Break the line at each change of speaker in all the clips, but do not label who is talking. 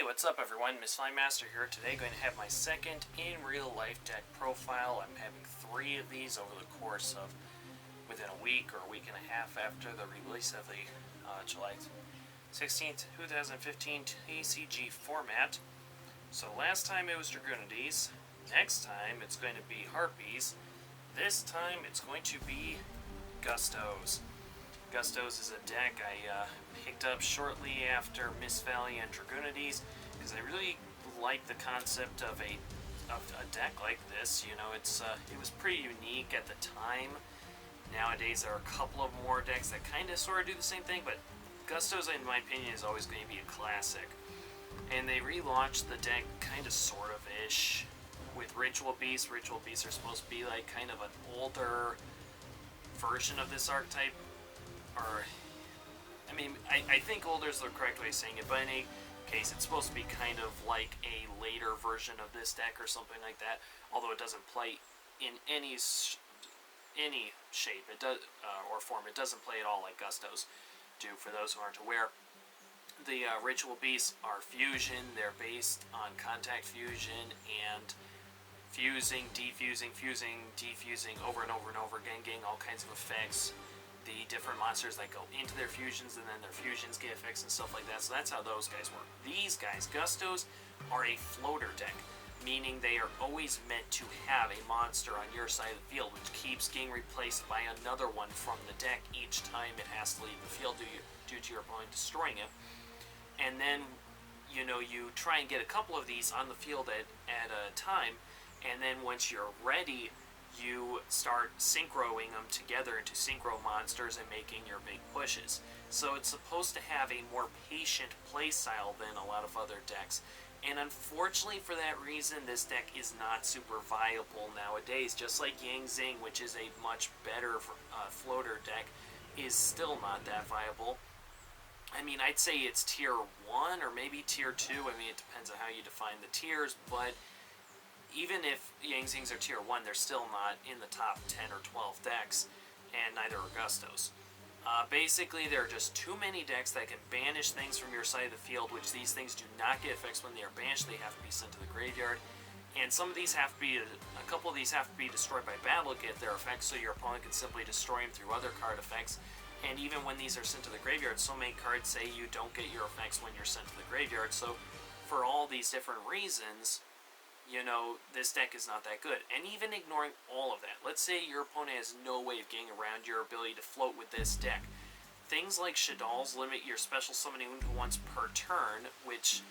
what's up everyone? Miss Master here. Today going to have my second in real life deck profile. I'm having 3 of these over the course of within a week or a week and a half after the release of the July 16th, 2015 TCG format. So last time it was Dragonides. Next time it's going to be Harpies. This time it's going to be Gustos. Gustos is a deck I picked up shortly after Mist Valley and Dragonides because I really like the concept of a deck like this. You know, it was pretty unique at the time. Nowadays there are a couple of more decks that kind of sort of do the same thing, but Gustos, in my opinion, is always going to be a classic. And they relaunched the deck kind of sort of ish with Ritual Beasts. Ritual Beasts are supposed to be like kind of an older version of this archetype. Or, I mean, I think older is the correct way of saying it, but in any case, it's supposed to be kind of like a later version of this deck or something like that, although it doesn't play in any shape it does or form. It doesn't play at all like Gustos do, for those who aren't aware. The Ritual Beasts are fusion. They're based on contact fusion and fusing, defusing, fusing, defusing over and over and over again, getting all kinds of effects. The different monsters that go into their fusions, and then their fusions get effects and stuff like that. So that's how those guys work. These guys, Gustos, are a floater deck, meaning they are always meant to have a monster on your side of the field, which keeps getting replaced by another one from the deck each time it has to leave the field due to your opponent destroying it. And then, you know, you try and get a couple of these on the field at a time, and then once you're ready, you start synchroing them together into synchro monsters and making your big pushes. So it's supposed to have a more patient playstyle than a lot of other decks. And unfortunately for that reason, this deck is not super viable nowadays. Just like Yang Zing, which is a much better floater deck, is still not that viable. I mean, I'd say it's tier 1 or maybe tier 2. I mean, it depends on how you define the tiers, but even if Yang Zings are tier 1, they're still not in the top 10 or 12 decks, and neither are Gustos. Basically, there are just too many decks that can banish things from your side of the field, which these things do not get effects when they are banished. They have to be sent to the graveyard. And some of these have to be, a couple of these have to be destroyed by battle to get their effects, so your opponent can simply destroy them through other card effects. And even when these are sent to the graveyard, so many cards say you don't get your effects when you're sent to the graveyard. So for all these different reasons, you know, this deck is not that good. And even ignoring all of that, let's say your opponent has no way of getting around your ability to float with this deck. Things like Shadalls limit your special summoning once per turn, which,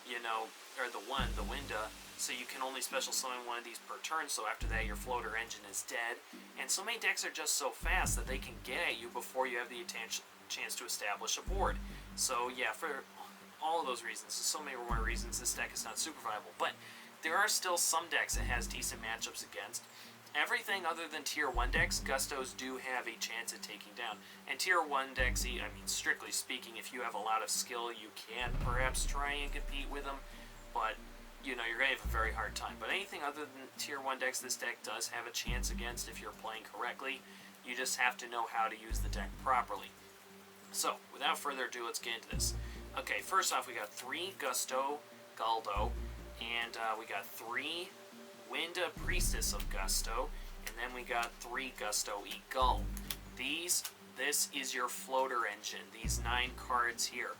you know, or the Winda, so you can only special summon one of these per turn, so after that your floater engine is dead. And so many decks are just so fast that they can get at you before you have the chance to establish a board. So yeah, for all of those reasons, so many more reasons, this deck is not super viable. But there are still some decks it has decent matchups against. Everything other than tier 1 decks, Gustos do have a chance at taking down. And tier 1 decks, I mean, strictly speaking, if you have a lot of skill, you can perhaps try and compete with them, but, you know, you're going to have a very hard time. But anything other than tier 1 decks, this deck does have a chance against if you're playing correctly. You just have to know how to use the deck properly. So, without further ado, let's get into this. Okay, first off, we got 3 Gusto Galdo, and we got 3 Winda Priestess of Gusto, and then we got 3 Gusto Eagle. This is your floater engine, these 9 cards here.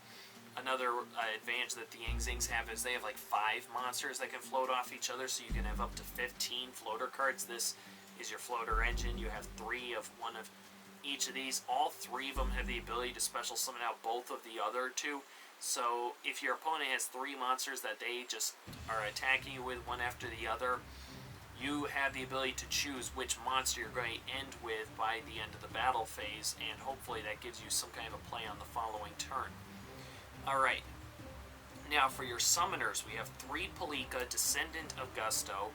Another advantage that the Yang Zings have is they have like 5 monsters that can float off each other, so you can have up to 15 floater cards. This is your floater engine. You have 3 of one of each of these. All 3 of them have the ability to special summon out both of the other 2. So if your opponent has 3 monsters that they just are attacking you with one after the other, you have the ability to choose which monster you're going to end with by the end of the battle phase, and hopefully that gives you some kind of a play on the following turn. Alright, now for your summoners, we have 3 Palika, Descendant of Gusto.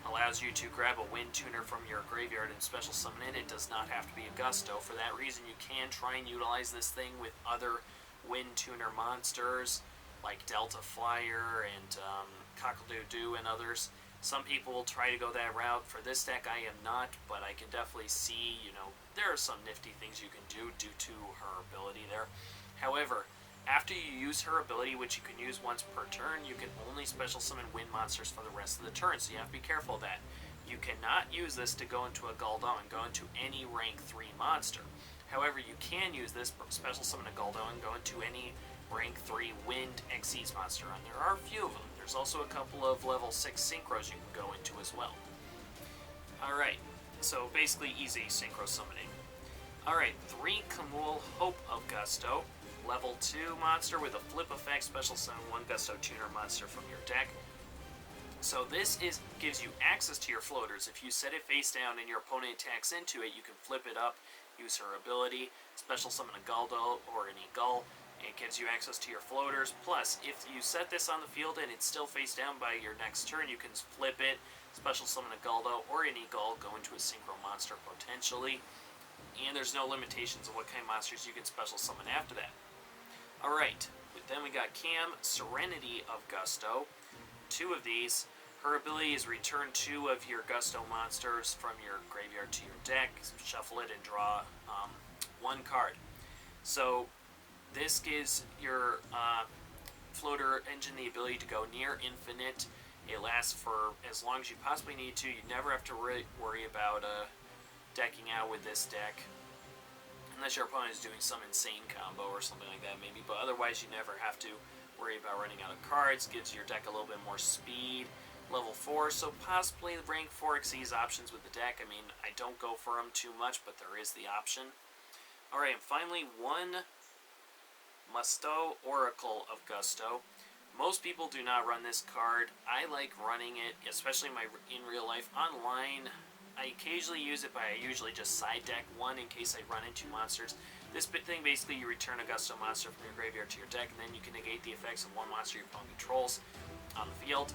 Allows you to grab a Wind Tuner from your graveyard and special summon it. It does not have to be a Gusto. For that reason, you can try and utilize this thing with other Wind Tuner monsters like Delta Flyer and Cockle-Doo and others. Some people will try to go that route. For this deck, I am not, but I can definitely see, you know, there are some nifty things you can do due to her ability there. However, After you use her ability, which you can use once per turn, you can only special summon wind monsters for the rest of the turn, so you have to be careful of that. You cannot use this to go into a Guldo and go into any rank 3 monster. However, you can use this special summon a Guldo and go into any rank 3 wind Xyz monster, and there are a few of them. There's also a couple of level 6 synchros you can go into as well. Alright, so basically easy synchro summoning. Alright, 3 Kamul Hope of Gusto. Level 2 monster with a flip effect, special summon 1 Gusto tuner monster from your deck. So this gives you access to your floaters. If you set it face down and your opponent attacks into it, you can flip it up, use her ability, special summon a Guldo or an Eagle. It gives you access to your floaters. Plus, if you set this on the field and it's still face down by your next turn, you can flip it, special summon a Guldo or an Eagle, go into a synchro monster potentially. And there's no limitations of what kind of monsters you can special summon after that. Alright, then we got Cam, Serenity of Gusto. 2 of these. Her ability is return 2 of your Gusto monsters from your graveyard to your deck, shuffle it, and draw 1 card. So this gives your floater engine the ability to go near infinite. It lasts for as long as you possibly need to. You never have to worry about decking out with this deck. Unless your opponent is doing some insane combo or something like that, maybe. But otherwise, you never have to worry about running out of cards. Gives your deck a little bit more speed. Level 4, so possibly rank 4 Xyz options with the deck. I mean, I don't go for them too much, but there is the option. Alright, and finally, 1 Musto Oracle of Gusto. Most people do not run this card. I like running it, especially in real life. Online, I occasionally use it, but I usually just side deck 1 in case I run into monsters. This thing, basically, you return a Gusto monster from your graveyard to your deck, and then you can negate the effects of 1 monster your opponent controls on the field.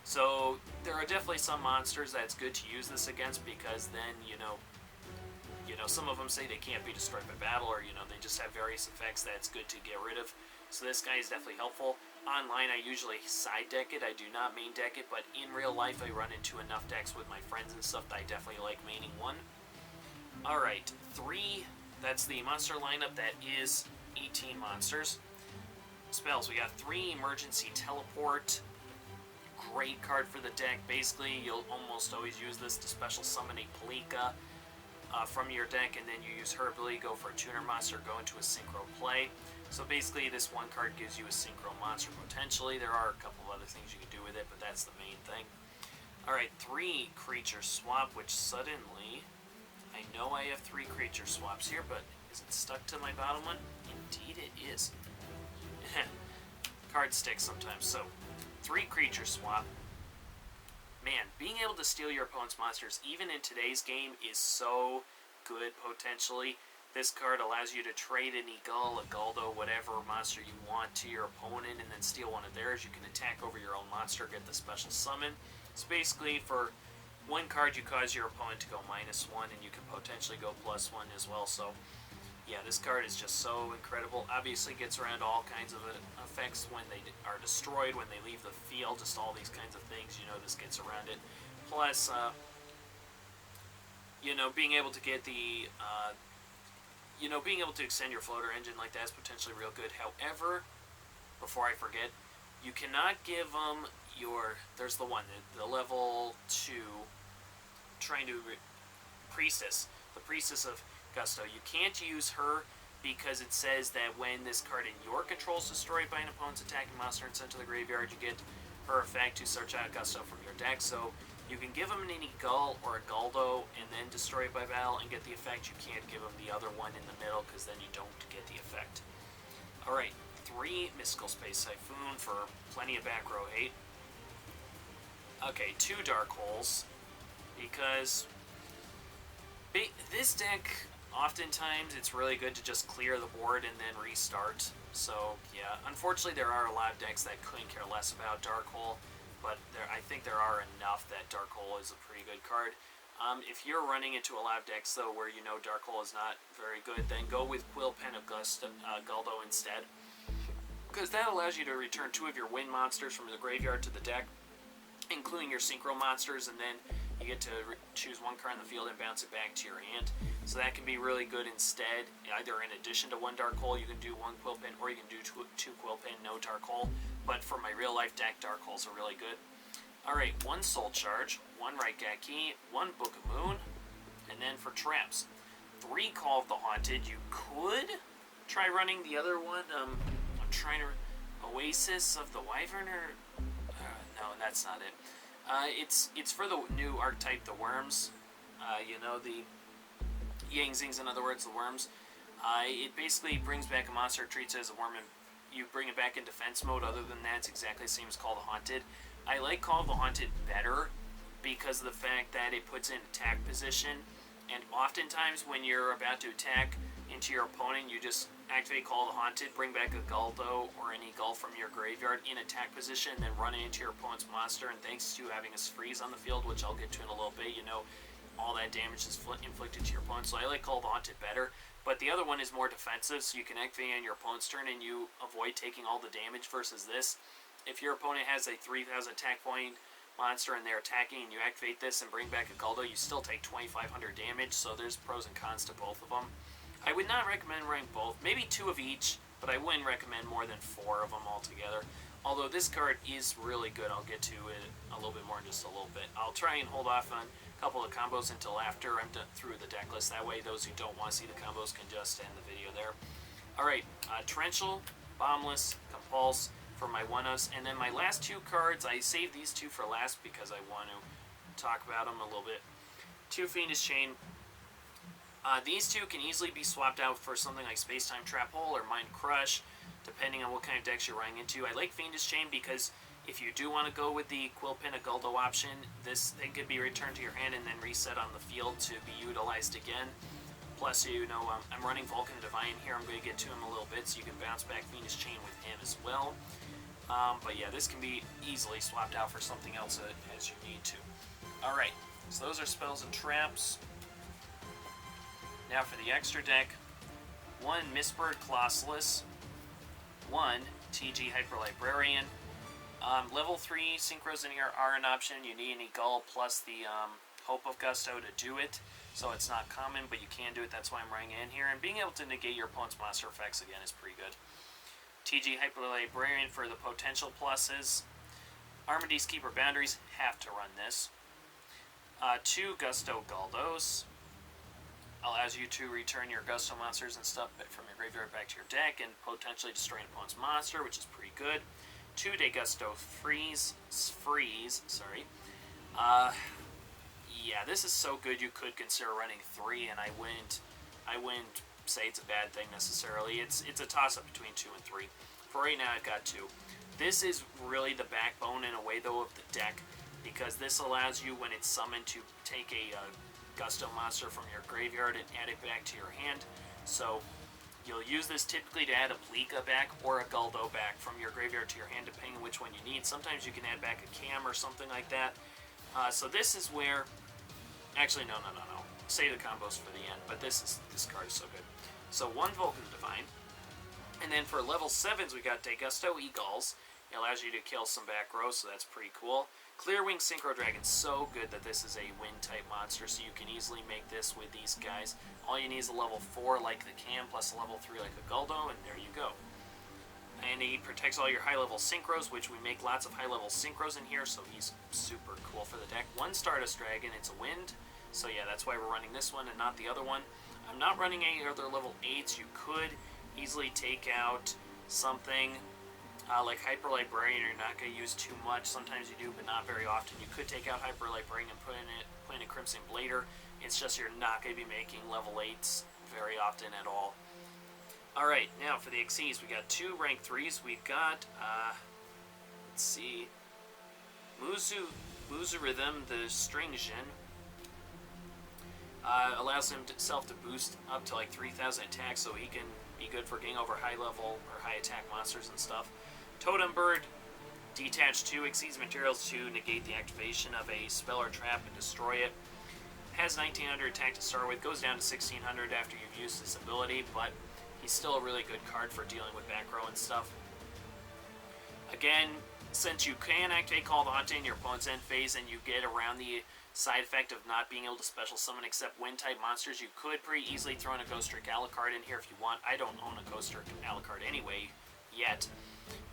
So, there are definitely some monsters that's good to use this against, because then, some of them say they can't be destroyed by battle, or, they just have various effects that's good to get rid of. So this guy is definitely helpful. Online, I usually side deck it. I do not main deck it, but in real life, I run into enough decks with my friends and stuff that I definitely like maining 1. Alright, 3, that's the monster lineup. That is 18 monsters. Spells, we got 3 Emergency Teleport. Great card for the deck. Basically, you'll almost always use this to special summon a Palika from your deck, and then you use her ability, go for a tuner monster, go into a synchro play. So basically, this 1 card gives you a synchro monster potentially. There are a couple of other things you can do with it, but that's the main thing. Alright, 3 creature swap, which suddenly, I know I have 3 creature swaps here, but is it stuck to my bottom one? Indeed it is. Cards stick sometimes. So, 3 creature swap. Man, being able to steal your opponent's monsters, even in today's game, is so good potentially. This card allows you to trade an Eagle, a Guldo, whatever monster you want to your opponent, and then steal one of theirs. You can attack over your own monster, get the special summon. So basically, for 1 card, you cause your opponent to go -1, and you can potentially go +1 as well. So, yeah, this card is just so incredible. Obviously, gets around all kinds of effects when they are destroyed, when they leave the field, just all these kinds of things. This gets around it. Plus, being able to get the... being able to extend your floater engine like that is potentially real good. However, before I forget, you cannot give them there's the one, the level 2, trying to... Priestess. The Priestess of Gusto. You can't use her because it says that when this card in your control is destroyed by an opponent's attacking monster and sent to the graveyard, you get her effect to search out Gusto from your deck. So you can give them an Eagle or a Guldo and then destroy it by battle and get the effect. You can't give them the other one in the middle because then you don't get the effect. Alright, 3 Mystical Space Typhoon for plenty of back row hate. Okay, 2 Dark Holes, because this deck, oftentimes, it's really good to just clear the board and then restart. So, yeah, unfortunately there are a lot of decks that couldn't care less about Dark Hole, but I think there are enough that Dark Hole is a pretty good card. If you're running into a lot of decks, though, where Dark Hole is not very good, then go with Quill Pen of Guldo instead, because that allows you to return 2 of your wind monsters from the graveyard to the deck, including your synchro monsters, and then you get to choose 1 card in the field and bounce it back to your hand. So that can be really good instead. Either in addition to one dark hole, you can do one quill pin, or you can do two quill pin, no dark hole. But for my real life deck, dark holes are really good. Alright, one soul charge, one right key, one Book of Moon, and then for traps, 3 Call of the Haunted. You could try running the other one. I'm trying to... Oasis of the Wyvern, or... no, that's not it. It's for the new archetype, the Worms. You know, the Yang Zings, in other words, the Worms. It basically brings back a monster, treats it as a worm, and you bring it back in defense mode. Other than that, it's exactly the same as Call of the Haunted. I like Call of the Haunted better because of the fact that it puts in attack position, and oftentimes when you're about to attack into your opponent, you just activate Call of the Haunted, bring back a Guldo or any Gull from your graveyard in attack position, then run it into your opponent's monster, and thanks to having a freeze on the field, which I'll get to in a little bit, you know, all that damage is inflicted to your opponent. So I like Call of the Haunted better, but the other one is more defensive, so you can activate on your opponent's turn and you avoid taking all the damage versus this. If your opponent has a 3,000 attack point monster and they're attacking and you activate this and bring back a Guldo, you still take 2,500 damage, so there's pros and cons to both of them. I would not recommend running both. Maybe 2 of each, but I wouldn't recommend more than 4 of them altogether. Although this card is really good. I'll get to it a little bit more in just a little bit. I'll try and hold off on a couple of combos until after I'm done through the deck list. That way those who don't want to see the combos can just end the video there. Alright, Torrential, Banlist, Compulse for my one-ofs. And then my last 2 cards, I saved these 2 for last because I want to talk about them a little bit. 2 Fiendish Chain. These 2 can easily be swapped out for something like Space-Time Trap Hole or Mind Crush, depending on what kind of decks you're running into. I like Fiendish Chain because if you do want to go with the Quill Pin a Guldo option, this thing could be returned to your hand and then reset on the field to be utilized again. Plus, you know, I'm running Vulcan Divine here. I'm going to get to him a little bit, so you can bounce back Fiendish Chain with him as well. But yeah, this can be easily swapped out for something else as you need to. Alright, so those are spells and traps. Now for the extra deck, 1 Mistbird Colossalus, 1 TG Hyper Librarian. Level 3 synchros in here are an option. You need any Gull plus the Hope of Gusto to do it, so it's not common, but you can do it. That's why I'm running it in here. And being able to negate your opponent's monster effects again is pretty good. TG Hyper Librarian for the potential pluses. Armades Keeper Boundaries, have to run this. 2 Gusto Guldos. Allows you to return your Gusto monsters and stuff from your graveyard back to your deck and potentially destroy an opponent's monster, which is pretty good. 2 Degusto Freeze. Yeah, this is so good you could consider running 3, and I wouldn't say it's a bad thing necessarily. It's a toss-up between 2 and 3. For right now, I've got 2. This is really the backbone in a way, though, of the deck, because this allows you, when it's summoned, to take a Gusto monster from your graveyard and add it back to your hand. So you'll use this typically to add a Pleeka back or a Guldo back from your graveyard to your hand, depending on which one you need. Sometimes you can add back a Cam or something like that. So this is where... Actually, no. Save the combos for the end, but this card is so good. So 1 Vulcan Divine. And then for level 7s, we got Degusto Eagles. It allows you to kill some back row, so that's pretty cool. Clearwing Synchro Dragon, so good that this is a wind-type monster, so you can easily make this with these guys. All you need is a level 4 like the Cam, plus a level 3 like a Guldo, and there you go. And he protects all your high-level Synchros, which we make lots of high-level Synchros in here, so he's super cool for the deck. 1 Stardust Dragon, it's a wind, so yeah, that's why we're running this one and not the other one. I'm not running any other level 8s. You could easily take out something like Hyper Librarian. You're not going to use too much. Sometimes you do, but not very often. You could take out Hyper Librarian and put in a Crimson Blader. It's just you're not going to be making level 8s very often at all. Alright, now for the XCs, we got 2 rank 3s. We've got, let's see, Muzu Rhythm, the String Jin. Allows himself to boost up to like 3,000 attacks, so he can be good for getting over high level or high attack monsters and stuff. Totem Bird, detach 2 Xyz materials to negate the activation of a spell or trap and destroy it. Has 1900 attack to start with, goes down to 1600 after you've used this ability, but he's still a really good card for dealing with back row and stuff. Again, since you can activate Call the Haunted in your opponent's end phase and you get around the side effect of not being able to special summon except wind-type monsters, you could pretty easily throw in a Ghost Trick Alucard in here if you want. I don't own a Ghost Trick Alucard anyway, yet.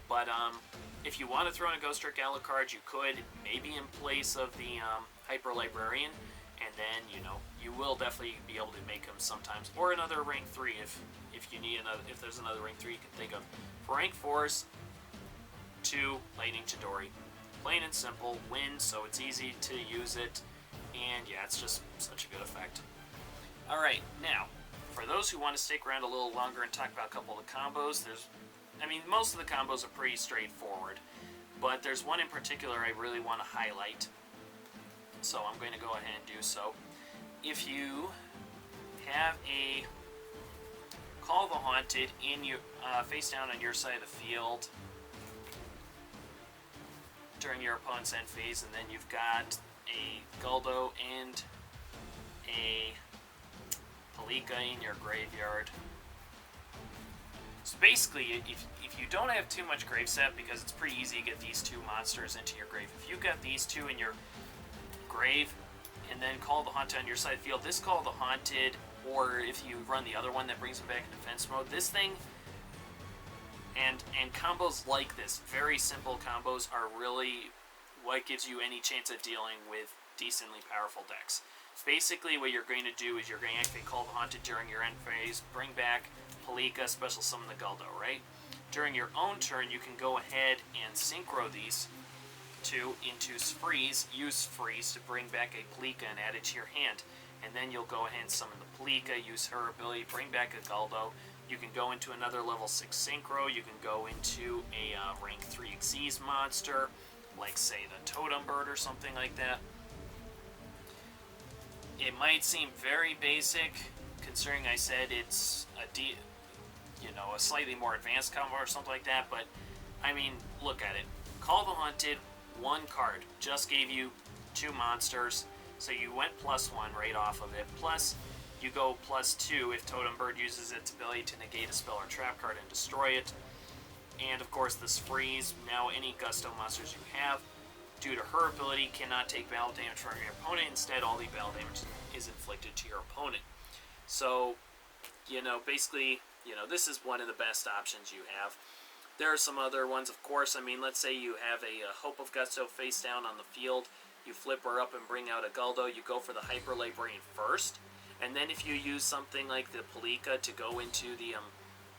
But if you want to throw in a Ghost Trick Alucard, you could, maybe in place of the Hyper Librarian, and then, you know, you will definitely be able to make them sometimes. Or another rank 3 if you need another, if there's another rank 3 you can think of. For rank 4s, 2 Lightning Chidori. Plain and simple, win, so it's easy to use it, and yeah, it's just such a good effect. Alright, now, for those who want to stick around a little longer and talk about a couple of the combos, most of the combos are pretty straightforward, but there's one in particular I really want to highlight, so I'm going to go ahead and do so. If you have a Call the Haunted in your face down on your side of the field during your opponent's end phase, and then you've got a Guldo and a Palika in your graveyard. So basically, if you don't have too much gravesap, because it's pretty easy to get these two monsters into your grave, if you've got these two in your grave, and then Call the Haunted on your side of the field, this Call the Haunted, or if you run the other one that brings them back in defense mode, this thing, and combos like this, very simple combos, are really what gives you any chance of dealing with decently powerful decks. Basically, what you're going to do is you're going to activate Call the Haunted during your end phase, bring back Palika, special summon the Guldo, right? During your own turn, you can go ahead and synchro these two into Freeze, use Freeze to bring back a Palika and add it to your hand. And then you'll go ahead and summon the Palika, use her ability, bring back a Guldo. You can go into another level 6 Synchro, you can go into a rank 3 Xyz monster, like say the Totem Bird or something like that. It might seem very basic, considering I said it's a slightly more advanced combo or something like that, but I mean, look at it. Call the Haunted, 1 card, just gave you 2 monsters, so you went +1 right off of it, plus you go +2 if Totem Bird uses its ability to negate a spell or trap card and destroy it. And of course this Freeze, now any Gusto monsters you have, due to her ability, cannot take battle damage from your opponent. Instead, all the battle damage is inflicted to your opponent. So, basically, this is one of the best options you have. There are some other ones, of course. I mean, let's say you have a Hope of Gusto face down on the field. You flip her up and bring out a Guldo. You go for the Hyper Librarian first. And then if you use something like the Palika to go into the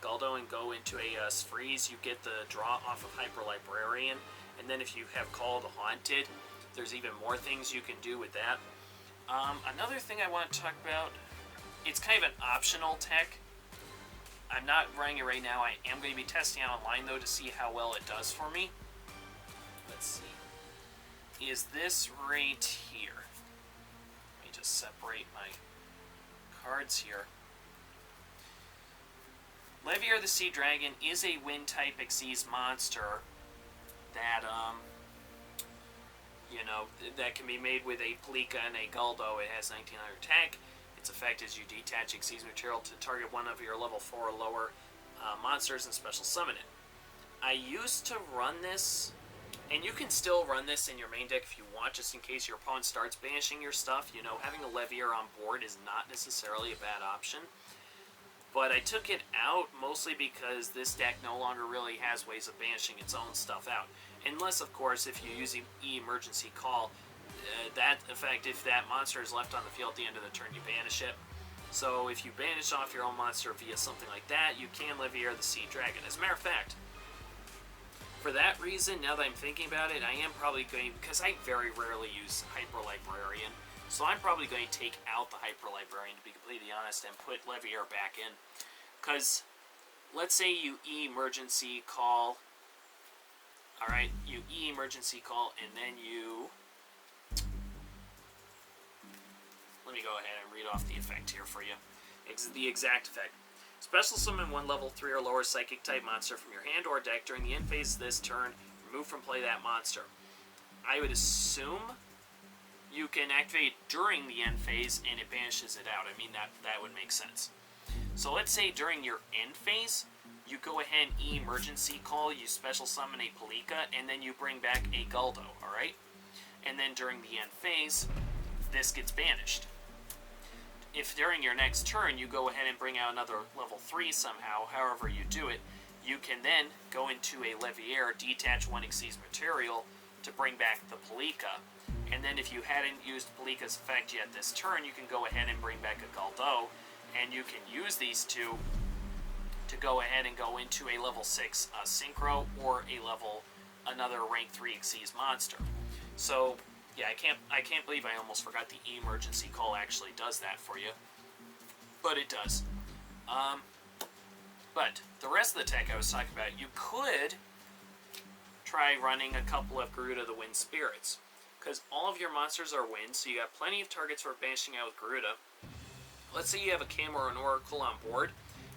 Guldo and go into a Freeze, you get the draw off of Hyper Librarian. And then if you have Call the Haunted, there's even more things you can do with that. Another thing I want to talk about, it's kind of an optional tech. I'm not running it right now. I am going to be testing it online, though, to see how well it does for me. Let's see. Is this right here? Let me just separate my cards here. Levier the Sea Dragon is a Wind-type Xyz monster that, that can be made with a Palika and a Guldo. It has 1900 attack. Its effect is you detach Xyz material to target one of your level 4 or lower monsters and special summon it. I used to run this, and you can still run this in your main deck if you want, just in case your opponent starts banishing your stuff. Having a Levier on board is not necessarily a bad option. But I took it out mostly because this deck no longer really has ways of banishing its own stuff out. Unless, of course, if you use Emergency Call, that effect, if that monster is left on the field at the end of the turn, you banish it. So if you banish off your own monster via something like that, you can Levier the Sea Dragon. As a matter of fact, for that reason, now that I'm thinking about it, I am probably going, because I very rarely use Hyper Librarian, so I'm probably going to take out the Hyper Librarian, to be completely honest, and put Levier back in. Because, let's say you Emergency Call, alright, you Emergency Call, and then you... Let me go ahead and read off the effect here for you. The exact effect. Special summon 1 level 3 or lower Psychic type monster from your hand or deck during the end phase of this turn. Remove from play that monster. I would assume you can activate during the end phase and it banishes it out. I mean, that would make sense. So let's say during your end phase, you go ahead and emergency call, you special summon a Palika, and then you bring back a Guldo, alright? And then during the end phase, this gets banished. If during your next turn you go ahead and bring out another level 3 somehow, however you do it, you can then go into a Leviair, detach 1 Xyz material to bring back the Palika. And then if you hadn't used Palika's effect yet this turn, you can go ahead and bring back a Guldo, and you can use these two to go ahead and go into a level 6 Synchro or another rank 3 Xyz monster. So yeah, I can't believe I almost forgot the emergency call actually does that for you, but it does. But the rest of the tech I was talking about, you could try running a couple of Garuda the Wind Spirits, because all of your monsters are wind, so you got plenty of targets for banishing out with Garuda. Let's say you have a Cam or an Oracle on board,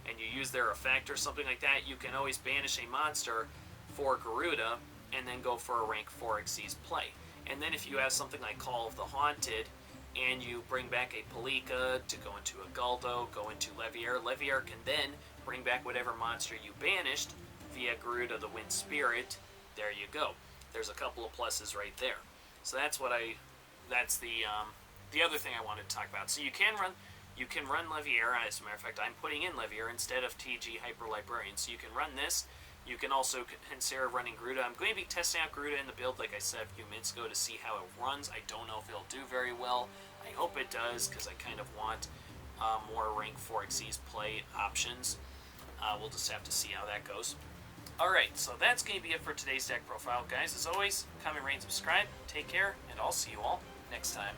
and you use their effect or something like that, you can always banish a monster for Garuda, and then go for a rank 4 Xyz play. And then if you have something like Call of the Haunted, and you bring back a Palika to go into a Guldo, go into Leviair, Leviair can then bring back whatever monster you banished via Garuda the Wind Spirit. There you go. There's a couple of pluses right there. So that's the other thing I wanted to talk about. So you can run Leviair. As a matter of fact, I'm putting in Leviair instead of TG Hyper Librarian. So you can run this. You can also consider running Garuda. I'm going to be testing out Garuda in the build, like I said a few minutes ago, to see how it runs. I don't know if it'll do very well. I hope it does, because I kind of want more rank 4 Xyz play options. We'll just have to see how that goes. Alright, so that's going to be it for today's deck profile, guys. As always, comment, rate, and subscribe. Take care, and I'll see you all next time.